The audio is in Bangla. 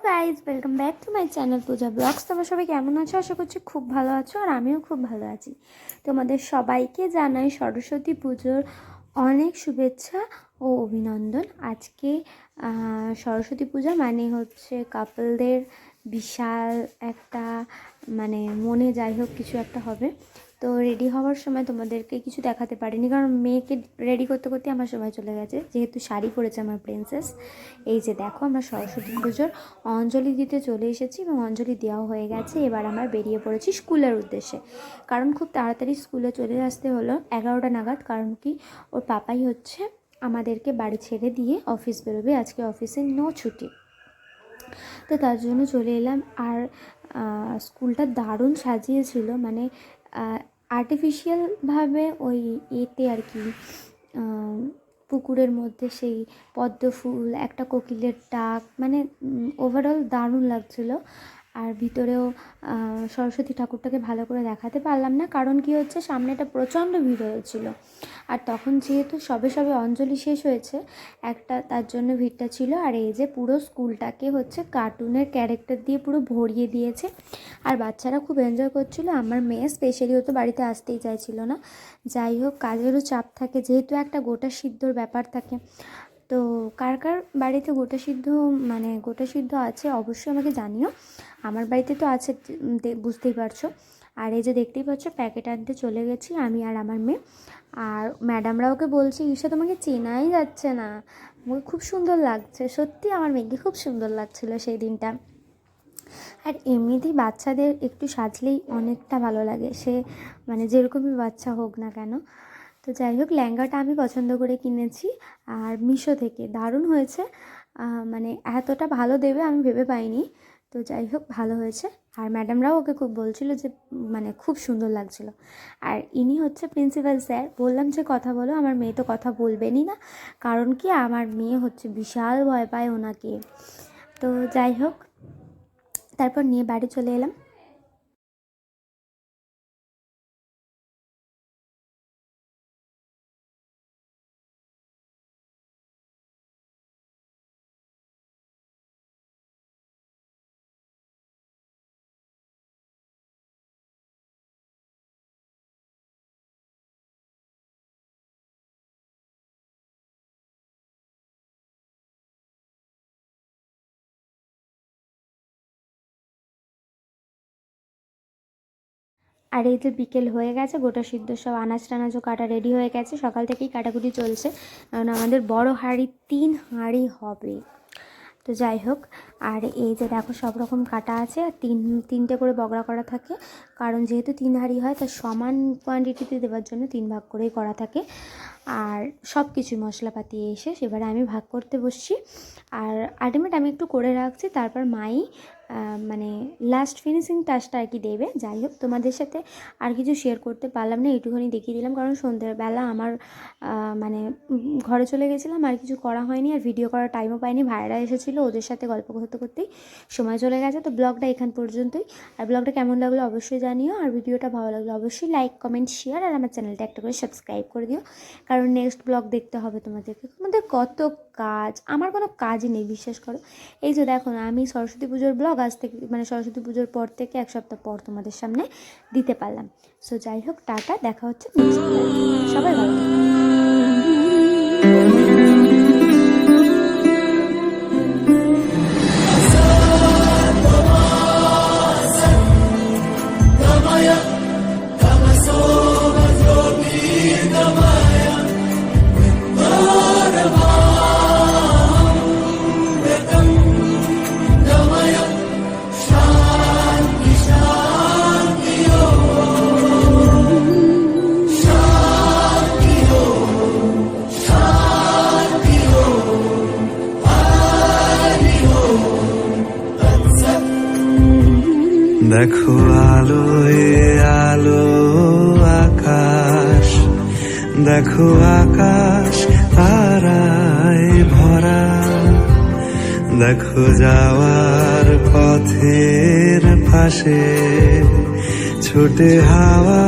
Guys, welcome back to my channel Puja blogs. তোমরা সবাই কেমন আছো? আশা করছি খুব ভালো আছো, আর আমিও খুব ভালো আছি। তোমাদের সবাইকে জানাই সরস্বতী পুজোর অনেক শুভেচ্ছা ও অভিনন্দন। আজকে সরস্বতী পূজা মানে হচ্ছে কাপলদের বিশাল একটা মানে মনে যাই হোক কিছু একটা হবে। তো রেডি হওয়ার সময় তোমাদেরকে কিছু দেখাতে পারিনি, কারণ মেয়েকে রেডি করতে করতে আমার সময় চলে গেছে, যেহেতু শাড়ি পরেছে আমার প্রিন্সেস। এই যে দেখো, আমরা সরস্বতী পুজোর অঞ্জলি দিতে চলে এসেছি এবং অঞ্জলি দেওয়া হয়ে গেছে। এবার আমরা বেরিয়ে পড়েছি স্কুলের উদ্দেশ্যে, কারণ খুব তাড়াতাড়ি স্কুলে চলে আসতে হলো 11টা নাগাদ। কারণ কি, ওর পাপাই হচ্ছে আমাদেরকে বাড়ি ছেড়ে দিয়ে অফিস বেরোবে, আজকে অফিসে নো ছুটি। তো তার জন্য চলে এলাম। আর স্কুলটা দারুণ সাজিয়েছিল, মানে আর্টিফিশিয়ালভাবে ওই এতে আর কি, পুকুরের মধ্যে সেই পদ্ম ফুল, একটা কোকিলের ডাক, মানে ওভারঅল দারুণ লাগছিলো। আর ভিতরেও সরস্বতী ঠাকুরটাকে ভালো করে দেখাতে পারলাম না, কারণ কি হচ্ছে, সামনেটা প্রচণ্ড ভিড় হয়েছিল। আর তখন যেহেতু সবে সবে অঞ্জলি শেষ হয়েছে একটা, তার জন্য ভিড়টা ছিল। আর এই যে পুরো স্কুলটাকে হচ্ছে কার্টুনের ক্যারেক্টার দিয়ে পুরো ভরিয়ে দিয়েছে, আর বাচ্চারা খুব এনজয় করছিল। আমার মেয়ে স্পেশালি তো বাড়িতে আসতেই চাইছিল না। যাই হোক, কাজেরও চাপ থাকে, যেহেতু একটা গোটা সিদ্ধর ব্যাপার থাকে। তো কার কার বাড়িতে গোটা সিদ্ধ আছে অবশ্যই আমাকে জানিও। আমার বাড়িতে তো আছে, বুঝতেই পারছো। আর এই যে দেখতেই পাচ্ছ, প্যাকেট আনতে চলে গেছি আমি আর আমার মেয়ে। আর ম্যাডামরা ওকে বলছে, ঈশা তোমাকে চেনাই যাচ্ছে না, আমাকে খুব সুন্দর লাগছে। সত্যি আমার মেয়েকে খুব সুন্দর লাগছিলো সেই দিনটা। আর এমনিতেই বাচ্চাদের একটু সাজলেই অনেকটা ভালো লাগে, সে মানে যেরকমই বাচ্চা হোক না কেন। তো যাই হোক, লেহেঙ্গাটা আমি পছন্দ করে কিনেছি আর মিশো থেকে, দারুণ হয়েছে। মানে এতটা ভালো দেবে আমি ভেবে পাইনি। তো যাই হোক, ভালো হয়েছে। আর ম্যাডামরাও ওকে খুব বলছিল যে মানে খুব সুন্দর লাগছিল। আর ইনি হচ্ছে প্রিন্সিপাল স্যার। বললাম যে কথা বলো, আমার মেয়ে তো কথা বলবেনই না, কারণ কি আমার মেয়ে হচ্ছে বিশাল ভয় পায় ওনাকে। তো যাই হোক, তারপর নিয়ে বাড়ি চলে এলাম। আর এই যে বিকেল হয়ে গেছে, গোটা সিদ্ধ সব আনাজ টানাজও কাটা রেডি হয়ে গেছে, সকাল থেকেই কাটাকুটি চলছে, কারণ আমাদের বড় হাঁড়ি 3 হাঁড়ি হবে। তো যাই হোক, আর এই যে দেখো সব রকম কাটা আছে, আর তিনটে করে বগড়া করা থাকে, কারণ যেহেতু 3 হাঁড়ি হয় তার সমান কোয়ান্টিটিতে দেওয়ার জন্য 3 ভাগ করেই করা থাকে। আর সব কিছু মশলাপাতি এসে এবারে আমি ভাগ করতে বসছি। আর আলটিমেট আমি একটু করে রাখছি, তারপর মাই মানে লাস্ট ফিনিশিং টাচটা আর কি দেবে। যাই হোক, তোমাদের সাথে আর কিছু শেয়ার করতে পারলাম না, এইটুখানি দেখিয়ে দিলাম, কারণ সন্ধ্যেবেলা আমার মানে ঘরে চলে গেছিলাম, আর কিছু করা হয়নি, আর ভিডিও করার টাইমও পাইনি। ভাইরা এসেছিলো, ওদের সাথে গল্প করতে করতেই সময় চলে গেছে। তো ব্লগটা এখান পর্যন্তই। আর ব্লগটা কেমন লাগলো অবশ্যই জানিও, আর ভিডিওটা ভালো লাগলো অবশ্যই লাইক, কমেন্ট, শেয়ার, আর আমার চ্যানেলটা একটা করে সাবস্ক্রাইব করে দিও, কারণ নেক্সট ব্লগ দেখতে হবে তোমাদেরকে। তোমাদের কত কাজ, আমার কোনো কাজই নেই, বিশ্বাস করো। এই যে দেখো না, আমি সরস্বতী পুজোর ব্লগ আজ থেকে মানে সরস্বতী পুজোর পর থেকে 1 সপ্তাহ পর তোমাদের সামনে দিতে পারলাম। সো যাই হোক, টাটা, দেখা হচ্ছে নেক্সট ব্লগ। সবাই ভালো দেখো আলোয় আলো আকাশ, দেখো আকাশ তারায় ভরা, দেখো যাওয়ার পথের পাশে ছোটে হাওয়া।